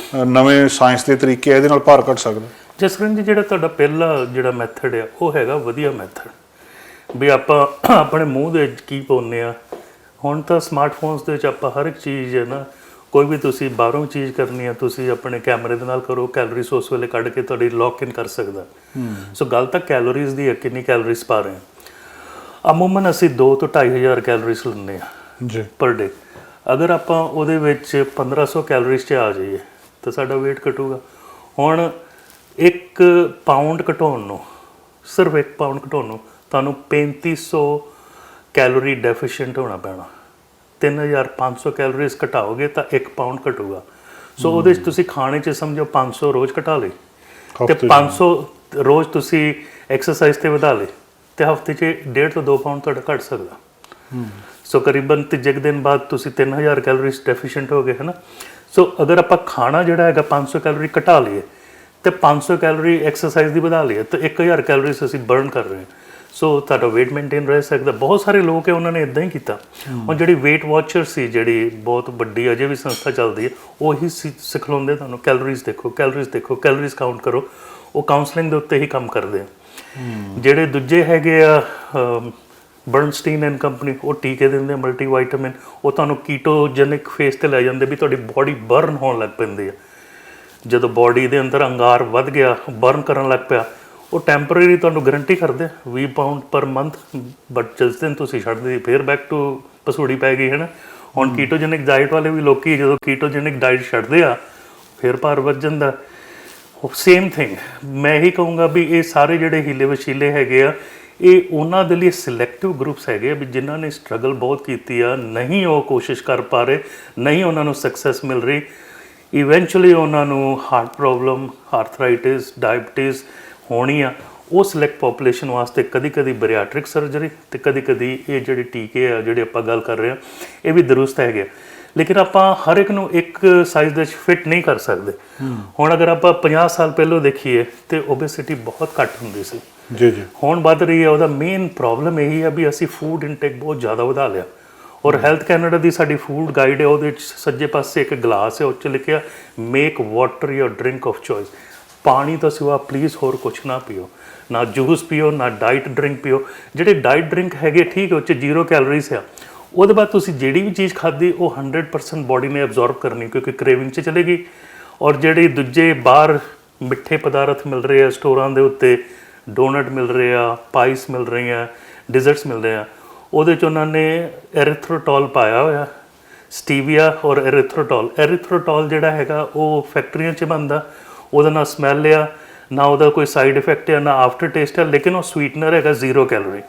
ਨਵੇਂ ਸਾਇੰਸ ਦੇ ਤਰੀਕੇ ਇਹਦੇ ਨਾਲ ਭਾਰ ਘਟ ਸਕਦਾ? ਜਸਕਰਨ ਜੀ, ਜਿਹੜਾ ਤੁਹਾਡਾ ਪਹਿਲਾ ਜਿਹੜਾ ਮੈਥਡ ਆ ਉਹ ਹੈਗਾ ਵਧੀਆ ਮੈਥਡ, ਵੀ ਆਪਾਂ ਆਪਣੇ ਮੂੰਹ ਦੇ ਵਿੱਚ ਕੀ ਪਾਉਂਦੇ ਆ। ਹੁਣ ਤਾਂ ਸਮਾਰਟਫੋਨਸ ਦੇ ਵਿੱਚ ਆਪਾਂ ਹਰ ਇੱਕ ਚੀਜ਼ ਹੈ ਨਾ, ਕੋਈ ਵੀ ਤੁਸੀਂ ਬਾਹਰੋਂ ਚੀਜ਼ ਕਰਨੀ ਆ ਤੁਸੀਂ ਆਪਣੇ ਕੈਮਰੇ ਦੇ ਨਾਲ ਕਰੋ, ਕੈਲੋਰੀਜ਼ ਉਸ ਵੇਲੇ ਕੱਢ ਕੇ ਤੁਹਾਡੀ ਲੌਕ ਇਨ ਕਰ ਸਕਦਾ। ਸੋ ਗੱਲ ਤਾਂ ਕੈਲੋਰੀਜ਼ ਦੀ ਹੈ, ਕਿੰਨੀ ਕੈਲੋਰੀਜ਼ ਪਾ ਰਹੇ ਹਾਂ। ਅਮੂਮਨ ਅਸੀਂ 2 ਤੋਂ 2,500 ਕੈਲੋਰੀਜ਼ ਲੈਂਦੇ ਆ ਜੀ ਪਰ ਡੇ। ਅਗਰ ਆਪਾਂ ਉਹਦੇ ਵਿੱਚ 1500 ਕੈਲੋਰੀਜ਼ 'ਚ ਆ ਜਾਈਏ ਤਾਂ ਸਾਡਾ weight ਘਟੂਗਾ। ਹੁਣ 1 ਪਾਊਂਡ ਘਟਾਉਣ ਨੂੰ, ਸਿਰਫ 1 ਪਾਊਂਡ ਘਟਾਉਣ ਨੂੰ ਤੁਹਾਨੂੰ 3500 ਕੈਲੋਰੀ ਡੈਫੀਸ਼ੀਐਂਟ ਹੋਣਾ ਪੈਣਾ। 3500 ਕੈਲੋਰੀਜ਼ ਘਟਾਓਗੇ ਤਾਂ 1 ਪਾਊਂਡ ਘਟੂਗਾ। ਸੋ ਉਹਦੇ 'ਚ ਤੁਸੀਂ ਖਾਣੇ 'ਚ ਸਮਝੋ 500 ਰੋਜ਼ ਘਟਾ ਲਏ ਤੇ 500 ਰੋਜ਼ ਤੁਸੀਂ ਐਕਸਰਸਾਈਜ਼ ਤੇ ਵਧਾ ਲਏ ਤੇ ਹਫ਼ਤੇ 'ਚ 1.5 ਤੋਂ 2 ਪਾਊਂਡ ਤੁਹਾਡਾ ਘਟ ਸਕਦਾ। ਸੋ ਕਰੀਬਨ ਤੀਜੇ ਦਿਨ ਬਾਅਦ ਤੁਸੀਂ 3000 ਕੈਲੋਰੀਜ਼ ਡੈਫੀਸ਼ੀਐਂਟ ਹੋ ਗਏ ਹੈ ਨਾ। ਸੋ ਅਗਰ ਆਪਾਂ ਖਾਣਾ ਜਿਹੜਾ ਹੈਗਾ 500 ਕੈਲੋਰੀ ਘਟਾ ਲਈਏ ਤੇ 500 ਕੈਲੋਰੀ ਐਕਸਰਸਾਈਜ਼ ਦੀ ਵਧਾ ਲਈਏ ਤਾਂ 1000 ਕੈਲੋਰੀਜ਼ ਅਸੀਂ ਬਰਨ ਕਰ ਰਹੇ ਹਾਂ। ਸੋ ਤੁਹਾਡਾ weight ਮੇਨਟੇਨ ਰਹਿ ਸਕਦਾ। ਬਹੁਤ ਸਾਰੇ ਲੋਕ ਹੈ ਉਹਨਾਂ ਨੇ ਇਦਾਂ ਹੀ ਕੀਤਾ। ਹੁਣ ਜਿਹੜੀ weight watcher ਸੀ, ਜਿਹੜੀ ਬਹੁਤ ਵੱਡੀ ਅਜੇ ਵੀ ਸੰਸਥਾ ਚੱਲਦੀ ਹੈ, ਉਹੀ ਸਿਖਾਉਂਦੇ ਤੁਹਾਨੂੰ ਕੈਲੋਰੀਜ਼ ਦੇਖੋ, ਕੈਲੋਰੀਜ਼ ਦੇਖੋ, ਕੈਲੋਰੀਜ਼ ਕਾਊਂਟ ਕਰੋ। ਉਹ ਕਾਉਂਸਲਿੰਗ ਦੇ ਉੱਤੇ ਹੀ ਕੰਮ ਕਰਦੇ ਆ। ਜਿਹੜੇ ਦੂਜੇ ਹੈਗੇ ਆ ਬਰਨਸਟੀਨ ਐਂਡ ਕੰਪਨੀ, ਉਹ ਟੀਕੇ ਦਿੰਦੇ ਆ ਮਲਟੀ ਵਾਈਟਾਮਿਨ, ਉਹ ਤੁਹਾਨੂੰ ਕੀਟੋਜੈਨਿਕ ਫੇਸ ਤੇ ਲੈ ਜਾਂਦੇ ਵੀ ਤੁਹਾਡੀ ਬਾਡੀ ਬਰਨ ਹੋਣ ਲੱਗ ਪੈਂਦੀ ਆ। ਜਦੋਂ ਬਾਡੀ ਦੇ ਅੰਦਰ ਅੰਗਾਰ ਵੱਧ ਗਿਆ, ਬਰਨ ਕਰਨ ਲੱਗ ਪਿਆ, ਉਹ ਟੈਂਪਰੇਰੀ ਤੁਹਾਨੂੰ ਗਰੰਟੀ ਕਰਦੇ 20 ਪਾਊਂਡ ਪਰ ਮੰਥ, ਬਟ ਜਿਸ ਦਿਨ ਤੁਸੀਂ ਛੱਡਦੇ ਫਿਰ ਬੈਕ ਟੂ ਪਸੂੜੀ ਪੈ ਗਈ ਹੈ ਨਾ। ਹੁਣ ਕੀਟੋਜੈਨਿਕ ਡਾਈਟ ਵਾਲੇ ਵੀ ਲੋਕੀ ਜਦੋਂ ਕੀਟੋਜੈਨਿਕ ਡਾਈਟ ਛੱਡਦੇ ਆ ਫਿਰ ਭਾਰ ਵੱਧ ਜਾਂਦਾ। ਸੇਮ ਥਿੰਗ ਮੈਂ ਇਹੀ ਕਹੂੰਗਾ ਵੀ ਇਹ ਸਾਰੇ ਜਿਹੜੇ ਹੀਲੇ ਵਸੀਲੇ ਹੈਗੇ ਆ, ਇਹ ਉਹਨਾਂ ਦੇ ਲਈ ਸਿਲੈਕਟਿਵ ਗਰੁੱਪਸ ਹੈਗੇ ਆ ਵੀ ਜਿਨ੍ਹਾਂ ਨੇ ਸਟਰਗਲ ਬਹੁਤ ਕੀਤੀ ਆ, ਨਹੀਂ ਉਹ ਕੋਸ਼ਿਸ਼ ਕਰ ਪਾ ਰਹੇ, ਨਹੀਂ ਉਹਨਾਂ ਨੂੰ ਸਕਸੈਸ ਮਿਲ ਰਹੀ। ਇਵੈਂਚੁਅਲੀ ਉਹਨਾਂ ਨੂੰ ਹਾਰਟ ਪ੍ਰੋਬਲਮ, ਆਰਥਰਾਈਟਿਸ, ਡਾਇਬਟੀਜ਼ ਹੋਣੀ ਆ। ਉਹ ਸਿਲੈਕਟ ਪੋਪੂਲੇਸ਼ਨ ਵਾਸਤੇ ਕਦੀ ਬੈਰੀਐਟ੍ਰਿਕ ਸਰਜਰੀ ਤੇ ਕਦੀ ਇਹ ਜਿਹੜੇ ਟੀਕੇ ਆ ਜਿਹੜੇ ਆਪਾਂ ਗੱਲ ਕਰ ਰਹੇ ਹਾਂ ਇਹ ਵੀ ਦਰੁਸਤ ਹੈਗੇ। ਲੇਕਿਨ ਆਪਾਂ ਹਰ ਇੱਕ ਨੂੰ ਇੱਕ ਸਾਈਜ਼ ਦੇ ਵਿੱਚ ਫਿਟ ਨਹੀਂ ਕਰ ਸਕਦੇ। ਹੁਣ ਅਗਰ ਆਪਾਂ 50 ਸਾਲ ਪਹਿਲਾਂ ਦੇਖੀਏ ਤੇ ਓਬੇਸਿਟੀ ਬਹੁਤ ਘੱਟ ਹੁੰਦੀ ਸੀ ਜੀ ਜੀ, ਹੁਣ ਵੱਧ ਰਹੀ ਹੈ। ਉਹਦਾ ਮੇਨ ਪ੍ਰੋਬਲਮ ਇਹੀ ਹੈ ਵੀ ਅਸੀਂ ਫੂਡ ਇਨਟੇਕ ਬਹੁਤ ਜ਼ਿਆਦਾ ਵਧਾ ਲਿਆ। ਔਰ ਹੈਲਥ ਕੈਨੇਡਾ ਦੀ ਸਾਡੀ ਫੂਡ ਗਾਈਡ ਹੈ, ਉਹਦੇ ਵਿੱਚ ਸੱਜੇ ਪਾਸੇ ਇੱਕ ਗਲਾਸ ਹੈ, ਉਹ 'ਚ ਲਿਖਿਆ make water your drink of choice. ਪਾਣੀ ਤੋਂ ਸਿਵਾ ਪਲੀਜ਼ ਹੋਰ ਕੁਛ ਨਾ ਪੀਓ, ਨਾ ਜੂਸ ਪੀਓ, ਨਾ ਡਾਈਟ ਡਰਿੰਕ ਪੀਓ। ਜਿਹੜੇ ਡਾਈਟ ਡਰਿੰਕ ਹੈਗੇ ਠੀਕ ਹੈ, ਉਹ 'ਚ 0 ਕੈਲੋਰੀਜ਼ ਆ। ਉਹਦੇ ਬਾਅਦ ਤੁਸੀਂ ਜਿਹੜੀ ਵੀ ਚੀਜ਼ ਖਾਧੀ ਉਹ 100% ਬੋਡੀ ਨੇ ਅਬਜ਼ੌਰਬ ਕਰਨੀ, ਕਿਉਂਕਿ ਕ੍ਰੇਵਿੰਗ 'ਚ ਚਲੇਗੀ। ਔਰ ਜਿਹੜੇ ਦੂਜੇ ਬਾਹਰ ਮਿੱਠੇ ਪਦਾਰਥ ਮਿਲ ਰਹੇ ਆ ਸਟੋਰਾਂ ਦੇ ਉੱਤੇ, ਡੋਨਟ ਮਿਲ ਰਹੇ ਆ, ਪਾਈਸ ਮਿਲ ਰਹੀਆਂ, ਡਿਜ਼ਰਟਸ ਮਿਲ ਰਹੇ ਆ, ਉਹਦੇ 'ਚ ਉਹਨਾਂ ਨੇ ਐਰੀਥਰੋਟੋਲ ਪਾਇਆ ਹੋਇਆ, ਸਟੀਵੀਆ ਔਰ ਐਰੀਥਰੋਟੋਲ ਜਿਹੜਾ ਹੈਗਾ ਉਹ ਫੈਕਟਰੀਆਂ 'ਚ ਬਣਦਾ। ਉਹਦਾ ਨਾ ਸਮੈਲ ਆ, ਨਾ ਉਹਦਾ ਕੋਈ ਸਾਈਡ ਇਫੈਕਟ ਆ, ਨਾ ਆਫਟਰ ਟੇਸਟ ਆ, ਲੇਕਿਨ ਉਹ ਸਵੀਟਨਰ ਹੈਗਾ 0 ਕੈਲੋਰੀ।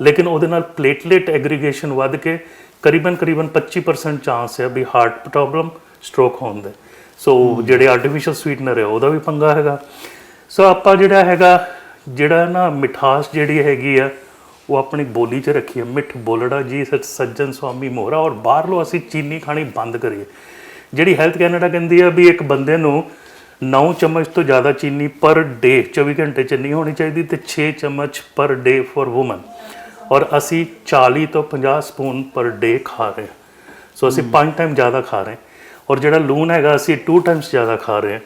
ਲੇਕਿਨ ਉਹਦੇ ਨਾਲ ਪਲੇਟਲੇਟ ਐਗਰੀਗੇਸ਼ਨ ਵੱਧ ਕੇ ਕਰੀਬਨ 25% ਚਾਂਸ ਹੈ ਵੀ ਹਾਰਟ ਪ੍ਰੋਬਲਮ, ਸਟ੍ਰੋਕ ਹੋਣ ਦੇ। ਸੋ ਜਿਹੜੇ ਆਰਟੀਫਿਸ਼ੀਅਲ ਸਵੀਟਨਰ ਹੈ ਉਹਦਾ ਵੀ ਪੰਗਾ ਹੈਗਾ। ਸੋ ਆਪਾਂ ਜਿਹੜਾ ਨਾ ਮਿਠਾਸ ਜਿਹੜੀ ਹੈਗੀ ਆ ਉਹ ਆਪਣੀ ਬੋਲੀ 'ਚ ਰੱਖੀਏ। ਮਿੱਠ ਬੋਲੜਾ ਜੀ ਸੱਜਣ ਸੁਆਮੀ ਮੋਹਰਾ। ਔਰ ਬਾਹਰੋਂ ਅਸੀਂ ਚੀਨੀ ਖਾਣੀ ਬੰਦ ਕਰੀਏ। ਜਿਹੜੀ ਹੈਲਥ ਕੈਨੇਡਾ ਕਹਿੰਦੀ ਆ ਵੀ ਇੱਕ ਬੰਦੇ ਨੂੰ 9 ਚਮਚ ਤੋਂ ਜ਼ਿਆਦਾ ਚੀਨੀ ਪਰ ਡੇ 24 ਘੰਟੇ 'ਚ ਨਹੀਂ ਹੋਣੀ ਚਾਹੀਦੀ, ਤੇ 6 ਚਮਚ ਪਰ ਡੇ ਫॉर ਵੂਮਨ। ਔਰ ਅਸੀਂ 40 ਤੋਂ 50 ਸਪੂਨ ਪਰ ਡੇ ਖਾ ਰਹੇ ਹਾਂ। ਸੋ ਅਸੀਂ 5 ਟਾਈਮ ਜ਼ਿਆਦਾ ਖਾ ਰਹੇ ਹਾਂ। ਔਰ ਜਿਹੜਾ ਲੂਣ ਹੈਗਾ ਅਸੀਂ 2 ਟਾਈਮਸ ਜ਼ਿਆਦਾ ਖਾ ਰਹੇ ਹਾਂ।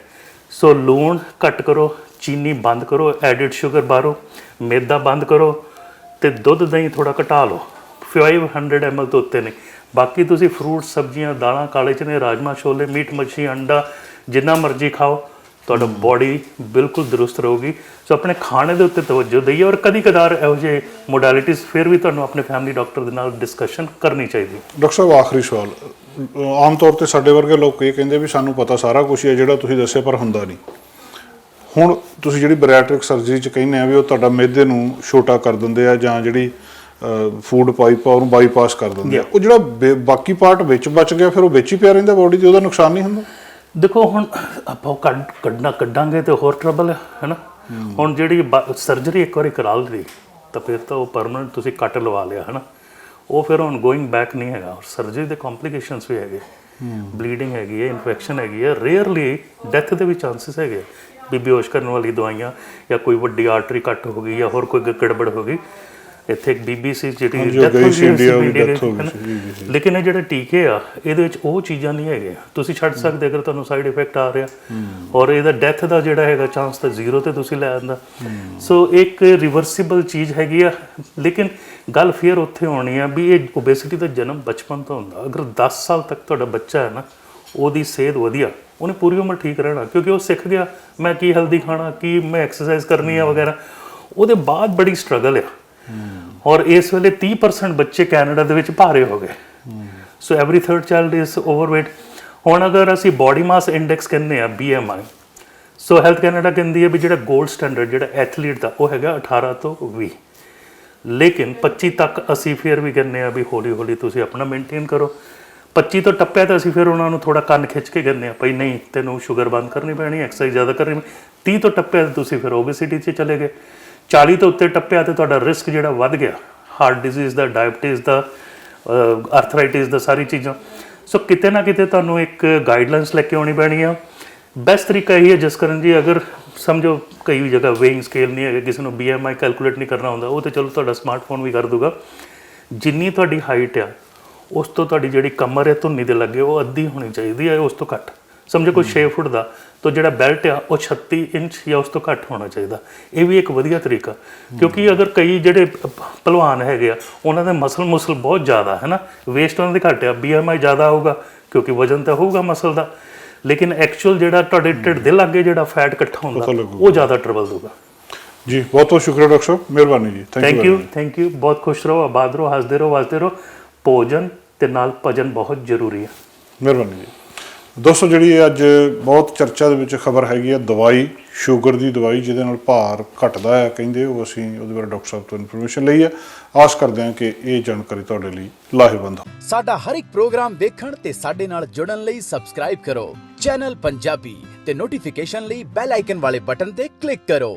ਸੋ ਲੂਣ ਘੱਟ ਕਰੋ, ਚੀਨੀ ਬੰਦ ਕਰੋ, ਐਡਿਡ ਸ਼ੂਗਰ ਬਾਹਰੋਂ, ਮੈਦਾ ਬੰਦ ਕਰੋ, ਤੇ ਦੁੱਧ ਦਹੀਂ ਥੋੜਾ ਘਟਾ ਲਓ। 500 ml ਤੋਂ ਉੱਤੇ ਨਹੀਂ। ਬਾਕੀ ਤੁਸੀਂ ਫਰੂਟ, ਸਬਜ਼ੀਆਂ, ਦਾਲਾਂ, ਕਾਲੇ ਚਨੇ, ਰਾਜਮਾ, ਛੋਲੇ, ਮੀਟ, ਮੱਛੀ, ਅੰਡਾ ਜਿੰਨਾ ਮਰਜ਼ੀ ਖਾਓ, ਤੁਹਾਡਾ ਬੋਡੀ ਬਿਲਕੁਲ ਦਰੁਸਤ ਰਹੂਗੀ। ਸੋ ਆਪਣੇ ਖਾਣੇ ਦੇ ਉੱਤੇ ਤਵੱਜੋ ਦਈਏ। ਔਰ ਕਦੀ ਕਦਾਰ ਇਹੋ ਜਿਹੇ ਮੋਡੈਲਿਟੀਜ਼ ਫਿਰ ਵੀ ਤੁਹਾਨੂੰ ਆਪਣੇ ਫੈਮਿਲੀ ਡਾਕਟਰ ਦੇ ਨਾਲ ਡਿਸਕਸ਼ਨ ਕਰਨੀ ਚਾਹੀਦੀ। ਡਾਕਟਰ ਸਾਹਿਬ ਆਖਰੀ ਸਵਾਲ, ਆਮ ਤੌਰ ਤੇ ਸਾਡੇ ਵਰਗੇ ਲੋਕ ਇਹ ਕਹਿੰਦੇ ਵੀ ਸਾਨੂੰ ਪਤਾ ਸਾਰਾ ਕੁਝ ਹੀ ਹੈ ਜਿਹੜਾ ਤੁਸੀਂ ਦੱਸਿਆ, ਪਰ ਹੁੰਦਾ ਨਹੀਂ। ਹੁਣ ਤੁਸੀਂ ਜਿਹੜੀ ਬੈਰੀਐਟ੍ਰਿਕ ਸਰਜਰੀ 'ਚ ਕਹਿੰਦੇ ਆ ਵੀ ਉਹ ਤੁਹਾਡਾ ਮਿਹਦੇ ਨੂੰ ਛੋਟਾ ਕਰ ਦਿੰਦੇ ਆ, ਜਾਂ ਜਿਹੜੀ ਫੂਡ ਪਾਈਪ ਆ ਉਹਨੂੰ ਬਾਈਪਾਸ ਕਰ ਦਿੰਦੇ ਆ, ਉਹ ਜਿਹੜਾ ਬਾਕੀ ਪਾਰਟ ਵਿੱਚ ਬਚ ਗਿਆ ਫਿਰ ਉਹ ਵਿੱਚ ਹੀ ਪਿਆ ਰਹਿੰਦਾ ਬੋਡੀ 'ਤੇ, ਉਹਦਾ ਨੁਕਸਾਨ ਨਹੀਂ ਹੁੰਦਾ? ਦੇਖੋ ਹੁਣ ਆਪਾਂ ਕੱਢਾਂਗੇ ਤੇ ਹੋਰ ਟਰਬਲ ਹੈ ਨਾ। ਹੁਣ ਜਿਹੜੀ ਸਰਜਰੀ ਇੱਕ ਵਾਰੀ ਕਰਾ ਲਈ ਤਾਂ ਫਿਰ ਤਾਂ ਉਹ ਪਰਮਾਨੈਂਟ ਤੁਸੀਂ ਕੱਟ ਲਵਾ ਲਿਆ ਹੈ ਨਾ, ਉਹ ਫਿਰ ਹੁਣ ਗੋਇੰਗ ਬੈਕ ਨਹੀਂ ਹੈਗਾ। ਔਰ ਸਰਜਰੀ ਦੇ ਕੰਪਲਿਕੇਸ਼ਨਸ ਵੀ ਹੈਗੇ, ਬਲੀਡਿੰਗ ਹੈਗੀ ਹੈ, ਇਨਫੈਕਸ਼ਨ ਹੈਗੀ ਹੈ, ਰੇਅਰਲੀ ਡੈਥ ਦੇ ਵੀ ਚਾਂਸਸ ਹੈਗੇ ਵੀ ਬੇਹੋਸ਼ ਕਰਨ ਵਾਲੀ ਦਵਾਈਆਂ, ਜਾਂ ਕੋਈ ਵੱਡੀ ਆਰਟਰੀ ਕੱਟ ਹੋ ਗਈ, ਜਾਂ ਹੋਰ ਕੋਈ ਗੜਬੜ ਹੋ ਗਈ। ਇੱਥੇ ਇੱਕ ਬੀਬੀ ਸੀ ਜਿਹੜੀ ਡੈਥ ਹੋ ਗਈ। ਲੇਕਿਨ ਇਹ ਜਿਹੜੇ ਟੀਕੇ ਆ ਇਹਦੇ ਵਿੱਚ ਉਹ ਚੀਜ਼ਾਂ ਨਹੀਂ ਹੈਗੀਆਂ, ਤੁਸੀਂ ਛੱਡ ਸਕਦੇ ਅਗਰ ਤੁਹਾਨੂੰ ਸਾਈਡ ਇਫੈਕਟ ਆ ਰਿਹਾ। ਔਰ ਇਹਦਾ ਡੈਥ ਦਾ ਜਿਹੜਾ ਹੈਗਾ ਚਾਂਸ ਤਾਂ 0 ਤੇ ਤੁਸੀਂ ਲੈ ਆਂਦਾ। ਸੋ ਇੱਕ ਰਿਵਰਸੀਬਲ ਚੀਜ਼ ਹੈਗੀ ਆ। ਲੇਕਿਨ ਗੱਲ ਫਿਰ ਉੱਥੇ ਹੋਣੀ ਆ ਵੀ ਇਹ ਓਬੇਸਿਟੀ ਦਾ ਜਨਮ ਬਚਪਨ ਤੋਂ ਹੁੰਦਾ। ਅਗਰ 10 ਸਾਲ ਤੱਕ ਤੁਹਾਡਾ ਬੱਚਾ ਹੈ ਨਾ, ਉਹਦੀ ਸਿਹਤ ਵਧੀਆ, ਉਹਨੇ ਪੂਰੀ ਉਮਰ ਠੀਕ ਰਹਿਣਾ, ਕਿਉਂਕਿ ਉਹ ਸਿੱਖ ਗਿਆ ਮੈਂ ਕੀ ਹੈਲਦੀ ਖਾਣਾ, ਕੀ ਮੈਂ ਐਕਸਰਸਾਈਜ਼ ਕਰਨੀ ਆ ਵਗੈਰਾ। ਉਹਦੇ ਬਾਅਦ ਬੜੀ ਸਟਰਗਲ ਆ। ਔਰ ਇਸ ਵੇਲੇ 30% ਬੱਚੇ ਕੈਨੇਡਾ ਦੇ ਵਿੱਚ ਭਾਰੇ ਹੋ ਗਏ। ਸੋ every 3rd child is overweight. ਹੁਣ ਅਗਰ ਅਸੀਂ ਬਾਡੀ ਮਾਸ ਇੰਡੈਕਸ ਕਹਿੰਦੇ ਆ BMI, ਸੋ ਹੈਲਥ ਕੈਨੇਡਾ ਕਹਿੰਦੀ ਹੈ ਵੀ ਜਿਹੜਾ 골ਡ ਸਟੈਂਡਰਡ ਜਿਹੜਾ ਐਥਲੀਟ ਦਾ ਉਹ ਹੈਗਾ 18 ਤੋਂ 20। ਲੇਕਿਨ 25 ਤੱਕ ਅਸੀਂ ਫਿਰ ਵੀ ਕਹਿੰਦੇ ਆ ਵੀ ਹੌਲੀ ਹੌਲੀ ਤੁਸੀਂ ਆਪਣਾ ਮੇਨਟੇਨ ਕਰੋ। 25 ਤੋਂ ਟੱਪਿਆ ਤਾਂ ਅਸੀਂ ਫਿਰ ਉਹਨਾਂ ਨੂੰ ਥੋੜਾ ਕੰਨ ਖਿੱਚ ਕੇ ਕਹਿੰਦੇ ਆ ਭਈ ਨਹੀਂ ਤੈਨੂੰ ਸ਼ੂਗਰ ਬੰਦ ਕਰਨੀ ਪੈਣੀ, ਐਕਸਰਸਾਈਜ਼ ਜ਼ਿਆਦਾ ਕਰਨੀ। 30 ਤੋਂ ਟੱਪਿਆ ਤਾਂ ਤੁਸੀਂ ਫਿਰ ਓਬੇਸਿਟੀ 'ਚ ਚਲੇ ਗਏ। 40 ਤੋਂ ਉੱਤੇ ਟੱਪਿਆ ਤੇ ਤੁਹਾਡਾ ਰਿਸਕ ਜਿਹੜਾ ਵੱਧ ਗਿਆ, ਹਾਰਟ ਡਿਜ਼ੀਜ਼ ਦਾ, ਡਾਇਬਟੀਜ਼ ਦਾ, ਆਰਥਰਾਈਟਿਸ ਦਾ, ਸਾਰੀ ਚੀਜ਼ਾਂ। ਸੋ ਕਿਤੇ ਨਾ ਕਿਤੇ ਤੁਹਾਨੂੰ ਇੱਕ ਗਾਈਡਲਾਈਨਸ ਲੈ ਕੇ ਆਉਣੀ ਪੈਣੀ ਆ। ਬੈਸਟ ਤਰੀਕਾ ਇਹੀ ਹੈ ਜਸਕਰਨ ਜੀ, ਅਗਰ ਸਮਝੋ ਕਈ ਵੀ ਜਗ੍ਹਾ ਵੇਇੰਗ ਸਕੇਲ ਨਹੀਂ ਹੈਗਾ, ਕਿਸੇ ਨੂੰ BMI ਕੈਲਕੂਲੇਟ ਨਹੀਂ ਕਰਨਾ ਹੁੰਦਾ, ਉਹ ਤਾਂ ਚਲੋ ਤੁਹਾਡਾ ਸਮਾਰਟਫੋਨ ਵੀ ਕਰ ਦੂਗਾ। ਜਿੰਨੀ ਤੁਹਾਡੀ ਹਾਈਟ ਆ ਉਸ ਤੋਂ ਤੁਹਾਡੀ ਜਿਹੜੀ ਕਮਰ ਹੈ ਧੁੰਨੀ ਦੇ ਲੱਗੇ ਉਹ ਅੱਧੀ ਹੋਣੀ ਚਾਹੀਦੀ ਹੈ, ਉਸ ਤੋਂ ਘੱਟ। ਸਮਝੋ ਕੋਈ 6 ਫੁੱਟ ਦਾ, ਤਾਂ ਜਿਹੜਾ ਬੈਲਟ ਆ ਉਹ 36 ਇੰਚ ਜਾਂ ਉਸ ਤੋਂ ਘੱਟ ਹੋਣਾ ਚਾਹੀਦਾ। ਇਹ ਵੀ ਇੱਕ ਵਧੀਆ ਤਰੀਕਾ, ਕਿਉਂਕਿ ਅਗਰ ਕਈ ਜਿਹੜੇ ਭਲਵਾਨ ਹੈਗੇ ਆ ਉਹਨਾਂ ਦੇ ਮਸਲ ਬਹੁਤ ਜ਼ਿਆਦਾ ਹੈ ਨਾ, ਵੇਸਟ ਉਹਨਾਂ ਦੇ ਘੱਟ ਆ, BMI ਜ਼ਿਆਦਾ ਹੋਊਗਾ ਕਿਉਂਕਿ ਵਜਨ ਤਾਂ ਹੋਊਗਾ ਮਸਲ ਦਾ, ਲੇਕਿਨ ਐਕਚੁਅਲ ਜਿਹੜਾ ਤੁਹਾਡੇ ਢਿੱਡ ਦੇ ਲਾਗੇ ਜਿਹੜਾ ਫੈਟ ਇਕੱਠਾ ਹੁੰਦਾ ਉਹ ਜ਼ਿਆਦਾ ਟਰਬਲ ਦੂਗਾ। ਜੀ ਬਹੁਤ ਬਹੁਤ ਸ਼ੁਕਰੀਆ ਡਾਕਟਰ ਸਾਹਿਬ, ਮਿਹਰਬਾਨੀ ਜੀ। Thank you. ਬਹੁਤ ਖੁਸ਼ ਰਹੋ, ਆਬਾਦ ਰਹੋ, ਹੱਸਦੇ ਰਹੋ, ਵਸਦੇ ਰਹੋ। ਭੋਜਨ ਤੇ ਨਾਲ ਭਜਨ ਬਹੁਤ ਜ਼ਰੂਰੀ ਹੈ। ਮਿਹਰਬਾਨੀ ਜੀ। ਦੋਸਤੋ ਜਿਹੜੀ ਅੱਜ ਬਹੁਤ ਚਰਚਾ ਦੇ ਵਿੱਚ ਖਬਰ ਹੈਗੀ ਆ, ਦਵਾਈ, ਸ਼ੂਗਰ ਦੀ ਦਵਾਈ ਜਿਹਦੇ ਨਾਲ ਭਾਰ ਘਟਦਾ ਹੈ ਕਹਿੰਦੇ, ਉਹ ਅਸੀਂ ਉਹਦੇ ਬਾਰੇ ਡਾਕਟਰ ਸਾਹਿਬ ਤੋਂ ਇਨਫੋਰਮੇਸ਼ਨ ਲਈ ਹੈ। ਆਸ ਕਰਦੇ ਹਾਂ ਕਿ ਇਹ ਜਾਣਕਾਰੀ ਤੁਹਾਡੇ ਲਈ ਲਾਹੇਵੰਦ ਹੋ। ਸਾਡਾ ਹਰ ਇੱਕ ਪ੍ਰੋਗਰਾਮ ਦੇਖਣ ਤੇ ਸਾਡੇ ਨਾਲ ਜੁੜਨ ਲਈ ਸਬਸਕ੍ਰਾਈਬ ਕਰੋ ਚੈਨਲ ਪੰਜਾਬੀ ਤੇ ਨੋਟੀਫਿਕੇਸ਼ਨ ਲਈ ਬੈਲ ਆਈਕਨ ਵਾਲੇ ਬਟਨ ਤੇ ਕਲਿੱਕ ਕਰੋ।